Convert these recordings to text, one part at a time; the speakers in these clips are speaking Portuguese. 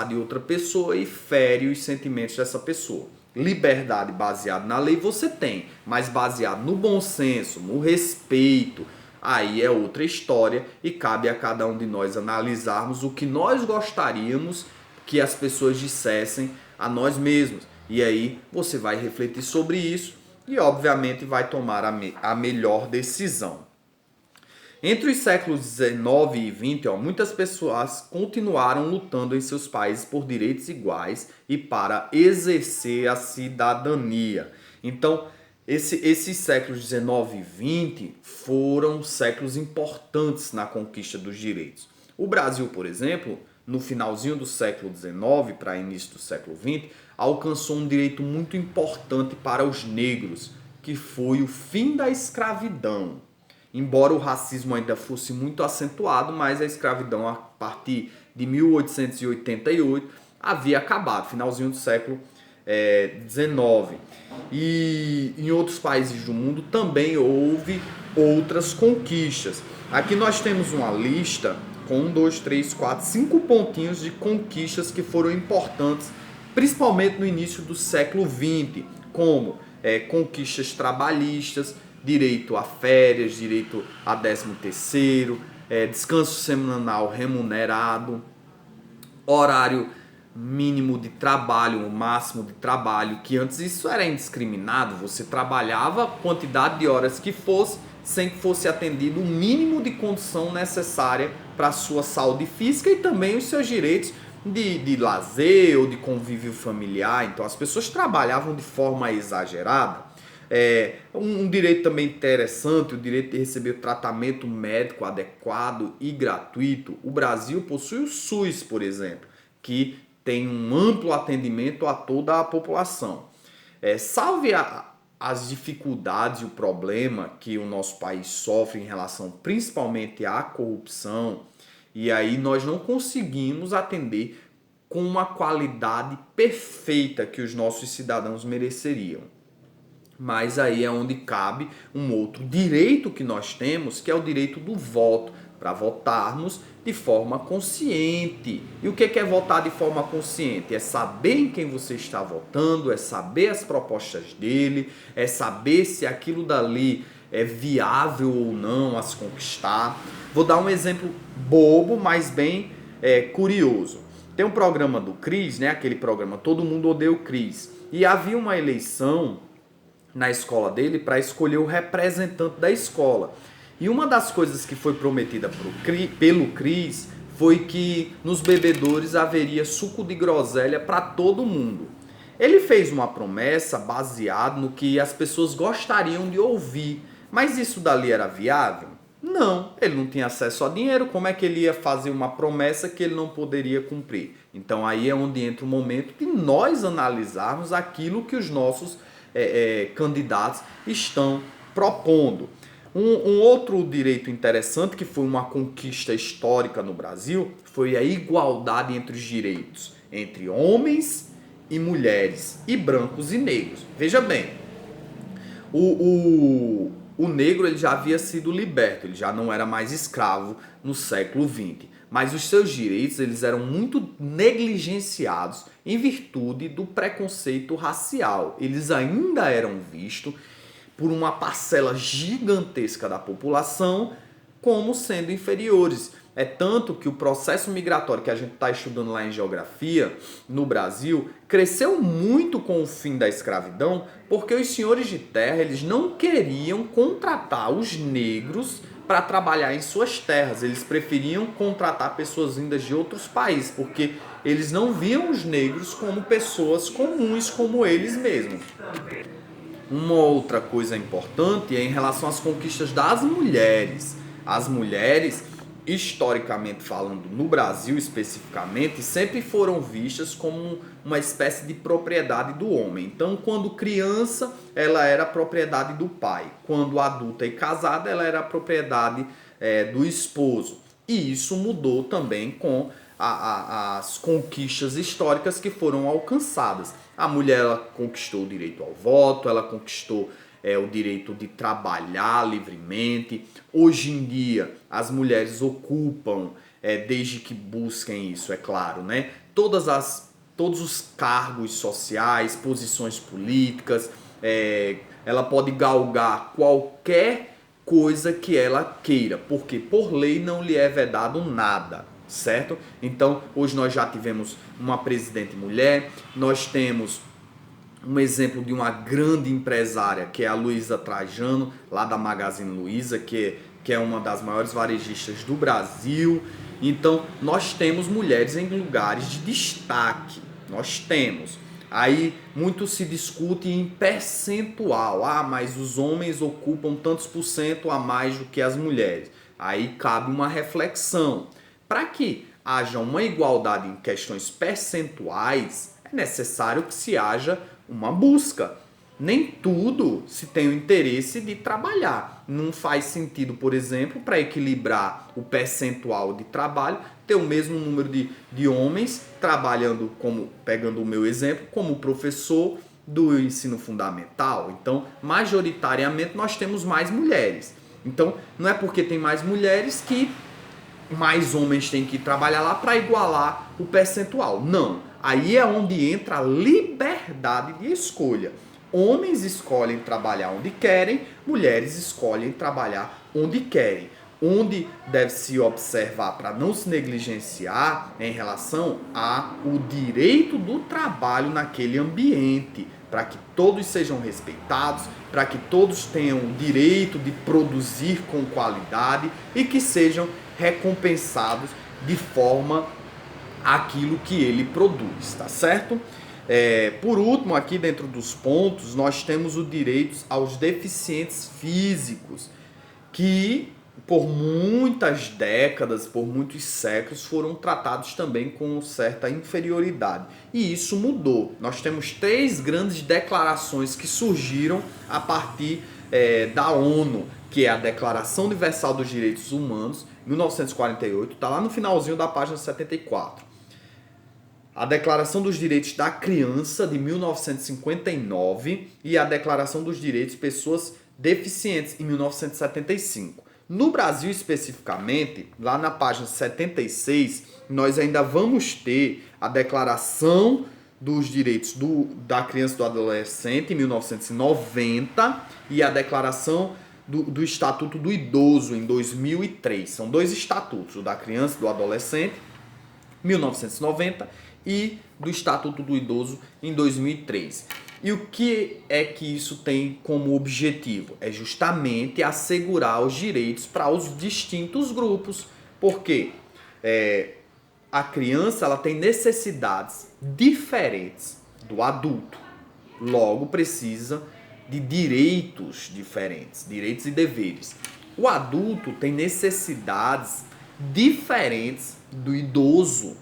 de outra pessoa e fere os sentimentos dessa pessoa. Liberdade baseada na lei você tem, mas baseado no bom senso, no respeito, aí é outra história e cabe a cada um de nós analisarmos o que nós gostaríamos que as pessoas dissessem a nós mesmos. E aí você vai refletir sobre isso e obviamente vai tomar a melhor decisão. Entre os séculos 19 e 20, muitas pessoas continuaram lutando em seus países por direitos iguais e para exercer a cidadania. Então, esses séculos 19 e 20 foram séculos importantes na conquista dos direitos. O Brasil, por exemplo, no finalzinho do século 19 para início do século 20, alcançou um direito muito importante para os negros, que foi o fim da escravidão. Embora o racismo ainda fosse muito acentuado, mas a escravidão a partir de 1888 havia acabado, finalzinho do século XIX. E em outros países do mundo também houve outras conquistas. Aqui nós temos uma lista com 1, 2, 3, 4, 5 pontinhos de conquistas que foram importantes, principalmente no início do século XX, como conquistas trabalhistas, direito a férias, direito a 13º, descanso semanal remunerado, horário mínimo de trabalho, o máximo de trabalho, que antes isso era indiscriminado, você trabalhava a quantidade de horas que fosse, sem que fosse atendido o mínimo de condição necessária para a sua saúde física e também os seus direitos de lazer ou de convívio familiar. Então as pessoas trabalhavam de forma exagerada. Um direito também interessante, o direito de receber tratamento médico adequado e gratuito. O Brasil possui o SUS, por exemplo, que tem um amplo atendimento a toda a população. Salve as dificuldades e o problema que o nosso país sofre em relação principalmente à corrupção, e aí nós não conseguimos atender com uma qualidade perfeita que os nossos cidadãos mereceriam. Mas aí é onde cabe um outro direito que nós temos, que é o direito do voto, para votarmos de forma consciente. E o que é votar de forma consciente? É saber em quem você está votando, é saber as propostas dele, é saber se aquilo dali é viável ou não a se conquistar. Vou dar um exemplo bobo, mas bem curioso. Tem um programa do Cris, né? Aquele programa Todo Mundo Odeia o Cris. E havia uma eleição na escola dele para escolher o representante da escola. E uma das coisas que foi prometida pelo Cris foi que nos bebedouros haveria suco de groselha para todo mundo. Ele fez uma promessa baseada no que as pessoas gostariam de ouvir, mas isso dali era viável? Não, ele não tinha acesso a dinheiro, como é que ele ia fazer uma promessa que ele não poderia cumprir? Então aí é onde entra o momento de nós analisarmos aquilo que os nossos candidatos estão propondo. Um outro direito interessante, que foi uma conquista histórica no Brasil, foi a igualdade entre os direitos entre homens e mulheres, e brancos e negros. Veja bem, o negro ele já havia sido liberto, ele já não era mais escravo no século XX. Mas os seus direitos eles eram muito negligenciados em virtude do preconceito racial. Eles ainda eram vistos por uma parcela gigantesca da população como sendo inferiores. É tanto que o processo migratório que a gente está estudando lá em geografia, no Brasil, cresceu muito com o fim da escravidão, porque os senhores de terra eles não queriam contratar os negros para trabalhar em suas terras. Eles preferiam contratar pessoas vindas de outros países, porque eles não viam os negros como pessoas comuns como eles mesmos. Uma outra coisa importante é em relação às conquistas das mulheres. As mulheres, historicamente falando, no Brasil especificamente, sempre foram vistas como uma espécie de propriedade do homem. Então, quando criança, ela era propriedade do pai. Quando adulta e casada, ela era propriedade do esposo. E isso mudou também com as conquistas históricas que foram alcançadas. A mulher ela conquistou o direito ao voto, ela conquistou o direito de trabalhar livremente. Hoje em dia, as mulheres ocupam, desde que busquem isso, é claro, né? todos os cargos sociais, posições políticas, ela pode galgar qualquer coisa que ela queira, porque por lei não lhe é vedado nada, certo? Então, hoje nós já tivemos uma presidente mulher, nós temos um exemplo de uma grande empresária, que é a Luísa Trajano, lá da Magazine Luiza, que é uma das maiores varejistas do Brasil. Então, nós temos mulheres em lugares de destaque. Nós temos. Aí, muito se discute em percentual. Ah, mas os homens ocupam tantos por cento a mais do que as mulheres. Aí cabe uma reflexão. Para que haja uma igualdade em questões percentuais, é necessário que se haja uma busca. Nem tudo se tem o interesse de trabalhar. Não faz sentido, por exemplo, para equilibrar o percentual de trabalho, ter o mesmo número de homens trabalhando, como pegando o meu exemplo, como professor do ensino fundamental. Então, majoritariamente, nós temos mais mulheres. Então, não é porque tem mais mulheres que mais homens têm que trabalhar lá para igualar o percentual. Não. Aí é onde entra a liberdade de escolha. Homens escolhem trabalhar onde querem, mulheres escolhem trabalhar onde querem. Onde deve se observar para não se negligenciar em relação ao direito do trabalho naquele ambiente, para que todos sejam respeitados, para que todos tenham o direito de produzir com qualidade e que sejam recompensados de forma aquilo que ele produz, tá certo? Por último, aqui dentro dos pontos, nós temos o direito aos deficientes físicos, que por muitas décadas, por muitos séculos, foram tratados também com certa inferioridade. E isso mudou. Nós temos 3 grandes declarações que surgiram a partir da ONU, que é a Declaração Universal dos Direitos Humanos, 1948, está lá no finalzinho da página 74. A Declaração dos Direitos da Criança, de 1959, e a Declaração dos Direitos de Pessoas Deficientes, em 1975. No Brasil, especificamente, lá na página 76, nós ainda vamos ter a Declaração dos Direitos da Criança e do Adolescente, em 1990, e a Declaração do Estatuto do Idoso, em 2003. São 2 estatutos, o da Criança e do Adolescente, 1990, e do Estatuto do Idoso, em 2003. E o que é que isso tem como objetivo? É justamente assegurar os direitos para os distintos grupos. Porque a criança ela tem necessidades diferentes do adulto. Logo, precisa de direitos diferentes, direitos e deveres. O adulto tem necessidades diferentes do idoso,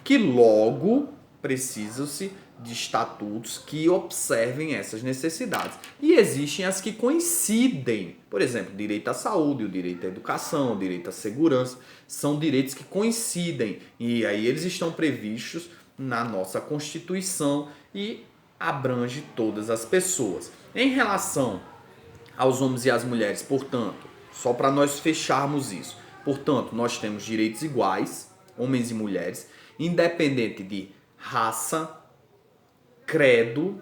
que logo precisam-se de estatutos que observem essas necessidades. E existem as que coincidem. Por exemplo, direito à saúde, o direito à educação, o direito à segurança, são direitos que coincidem. E aí eles estão previstos na nossa Constituição e abrange todas as pessoas. Em relação aos homens e às mulheres, portanto, só para nós fecharmos isso, portanto, nós temos direitos iguais, homens e mulheres, independente de raça, credo,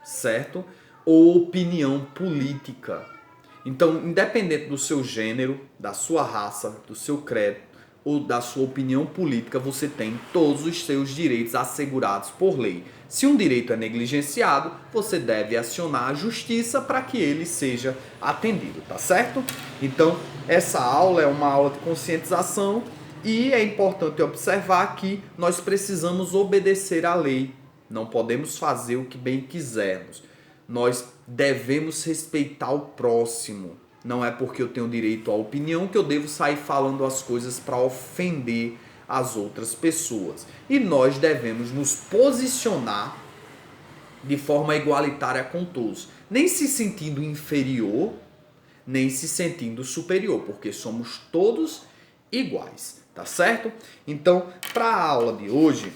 certo? Ou opinião política. Então, independente do seu gênero, da sua raça, do seu credo ou da sua opinião política, você tem todos os seus direitos assegurados por lei. Se um direito é negligenciado, você deve acionar a justiça para que ele seja atendido, tá certo? Então, essa aula é uma aula de conscientização e é importante observar que nós precisamos obedecer à lei. Não podemos fazer o que bem quisermos. Nós devemos respeitar o próximo. Não é porque eu tenho direito à opinião que eu devo sair falando as coisas para ofender as outras pessoas. E nós devemos nos posicionar de forma igualitária com todos. Nem se sentindo inferior, nem se sentindo superior, porque somos todos iguais, tá certo? Então, para a aula de hoje,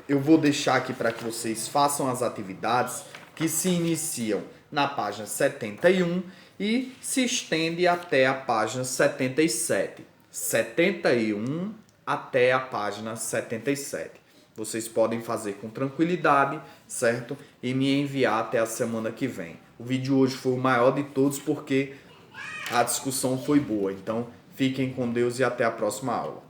eu vou deixar aqui para que vocês façam as atividades que se iniciam na página 71 e se estende até a página 77. 71 até a página 77. vocês podem fazer com tranquilidade, certo? E me enviar até a semana que vem. O vídeo hoje foi o maior de todos porque a discussão foi boa. Então, fiquem com Deus e até a próxima aula.